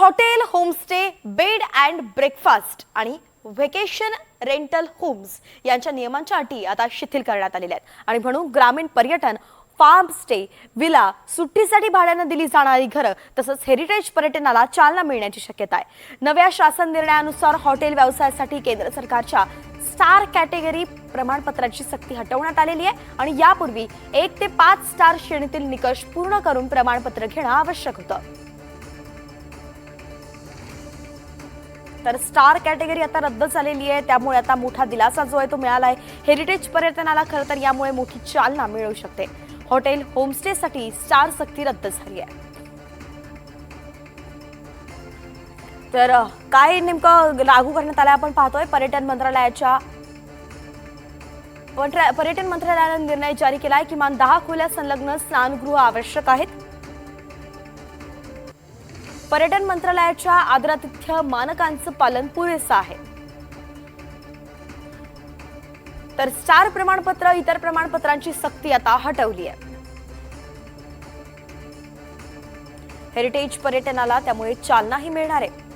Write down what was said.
Hotel, homestay, bed and breakfast आणि vacation rental homes यांच्या नियमांच्या अटी आता शिथिल करण्यात आलेल्या आहेत आणि म्हणून ग्रामीण पर्यटन, फार्म स्टे, विला, सुट्टीसाठी भाड्याने दिली जाणारी घरं तसंच हेरिटेज पर्यटनाला चालना मिळण्याची शक्यता आहे। नव्या शासन निर्णयानुसार हॉटेल व्यवसायासाठी केंद्र सरकारच्या स्टार कॅटेगरी प्रमाणपत्राची सक्ती हटवण्यात आलेली आहे आणि यापूर्वी 1 ते 5 स्टार श्रेणीतील निकष पूर्ण करून प्रमाणपत्र घेणं आवश्यक होतं। तर स्टार कॅटेगरी आता रद्द झालेली आहे, त्यामुळे आता मोठा दिलासा जो आहे तो मिळाला आहे। हेरिटेज पर्यटनाला खरं तर यामुळे मोठी चालना मिळू शकते। हॉटेल, होमस्टेसाठी स्टार सक्ती रद्द झाली आहे। तर काय नेमकं लागू करण्यात आलं आपण पाहतोय। पर्यटन मंत्रालयाने निर्णय जारी केलाय। किमान 10 खोल्या संलग्न स्नानगृह आवश्यक आहेत। पर्यटन मंत्रालयाच्या आदरातिथ्य मानकांचं पालन पुरेसं आहे। तर स्टार प्रमाणपत्र इतर प्रमाणपत्रांची सक्ती आता हटवली आहे। हेरिटेज पर्यटनाला त्यामुळे चालनाही मिळणार आहे।